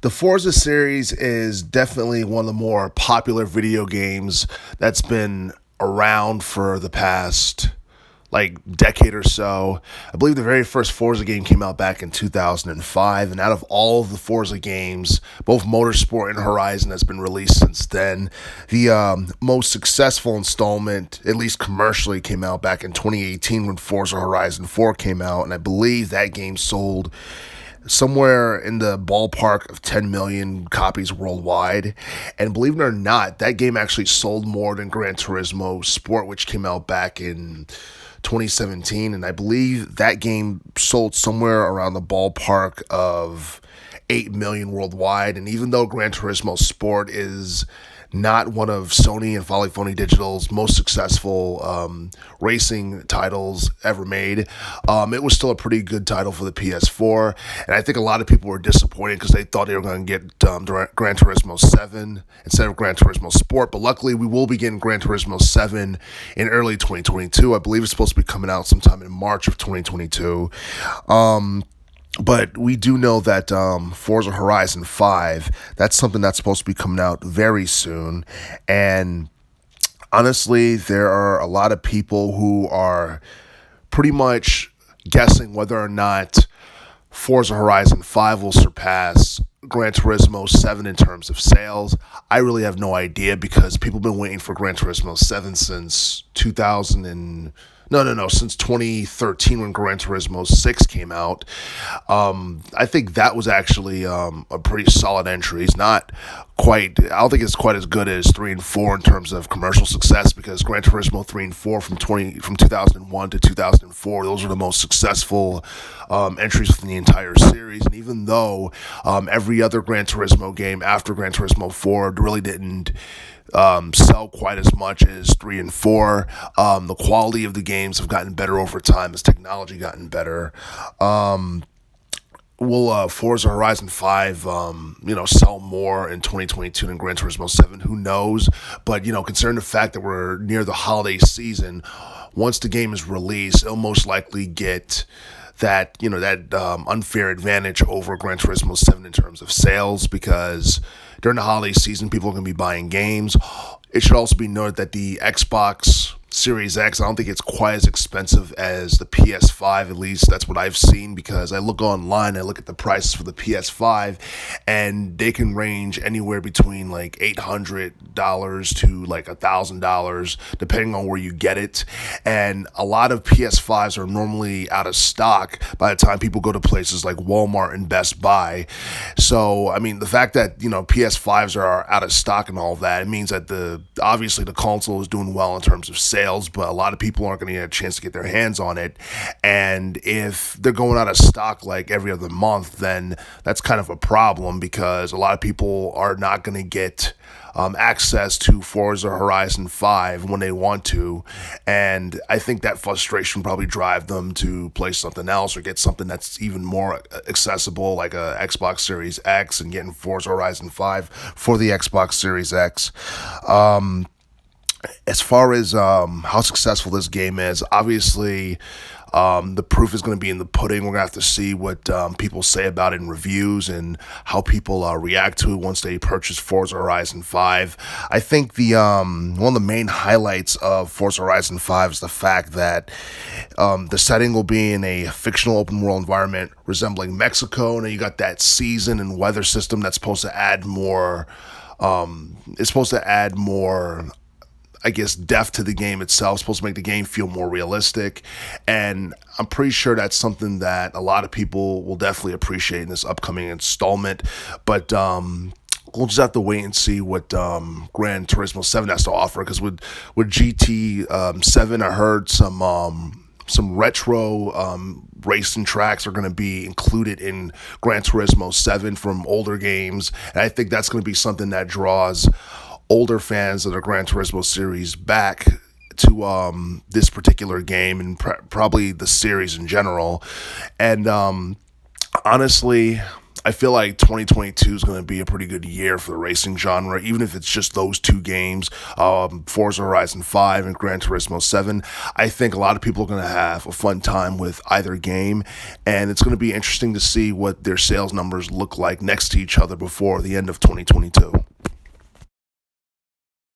The Forza series is definitely one of the more popular video games that's been around for the past decade or so. I believe the very first Forza game came out back in 2005, and out of all of the Forza games, both Motorsport and Horizon has been released since then. The most successful installment, at least commercially, came out back in 2018 when Forza Horizon 4 came out, and I believe that game sold somewhere in the ballpark of 10 million copies worldwide. And believe it or not, that game actually sold more than Gran Turismo Sport, which came out back in 2017. And I believe that game sold somewhere around the ballpark of 8 million worldwide. And even though Gran Turismo Sport is not one of Sony and Polyphony Digital's most successful racing titles ever made, it was still a pretty good title for the PS4. And I think a lot of people were disappointed because they thought they were going to get Gran Turismo 7 instead of Gran Turismo Sport. But luckily, we will be getting Gran Turismo 7 in early 2022. I believe it's supposed to be coming out sometime in March of 2022. But we do know that Forza Horizon 5, that's something that's supposed to be coming out very soon. And honestly, there are a lot of people who are pretty much guessing whether or not Forza Horizon 5 will surpass Gran Turismo 7 in terms of sales. I really have no idea because people have been waiting for Gran Turismo 7 since since 2013 when Gran Turismo 6 came out. I think that was actually a pretty solid entry. It's not quite, I don't think it's quite as good as 3 and 4 in terms of commercial success, because Gran Turismo 3 and 4 from 2001 to 2004, those were the most successful entries within the entire series. And even though every other Gran Turismo game after Gran Turismo 4 really didn't sell quite as much as 3 and 4. The quality of the games have gotten better over time as technology gotten better. Will Forza Horizon 5, sell more in 2022 than Gran Turismo 7? Who knows? But, considering the fact that we're near the holiday season, once the game is released, it'll most likely get that unfair advantage over Gran Turismo 7 in terms of sales, because during the holiday season, people are going to be buying games. It should also be noted that the Xbox Series X, I don't think it's quite as expensive as the PS5, at least that's what I've seen, because I look online, I look at the prices for the PS5, and they can range anywhere between $800 to $1,000, depending on where you get it. And a lot of PS5s are normally out of stock by the time people go to places like Walmart and Best Buy. So, I mean, the fact that, PS5s are out of stock and all of that, it means that obviously the console is doing well in terms of sales, but a lot of people aren't going to get a chance to get their hands on it. And if they're going out of stock like every other month, then that's kind of a problem, because a lot of people are not going to get access to Forza Horizon 5 when they want to. And I think that frustration probably drive them to play something else or get something that's even more accessible, like a Xbox Series X, and getting Forza Horizon 5 for the Xbox Series X. As far as how successful this game is, obviously the proof is going to be in the pudding. We're going to have to see what people say about it in reviews and how people react to it once they purchase Forza Horizon 5. I think one of the main highlights of Forza Horizon 5 is the fact that the setting will be in a fictional open world environment resembling Mexico, and you got that season and weather system that's supposed to add more. Depth to the game itself. It's supposed to make the game feel more realistic. And I'm pretty sure that's something that a lot of people will definitely appreciate in this upcoming installment. But we'll just have to wait and see what Gran Turismo 7 has to offer. Because with GT 7, I heard some retro racing tracks are going to be included in Gran Turismo 7 from older games. And I think that's going to be something that draws older fans of the Gran Turismo series back to this particular game, and probably the series in general. And honestly, I feel like 2022 is going to be a pretty good year for the racing genre, even if it's just those two games, Forza Horizon 5 and Gran Turismo 7. I think a lot of people are going to have a fun time with either game, and it's going to be interesting to see what their sales numbers look like next to each other before the end of 2022.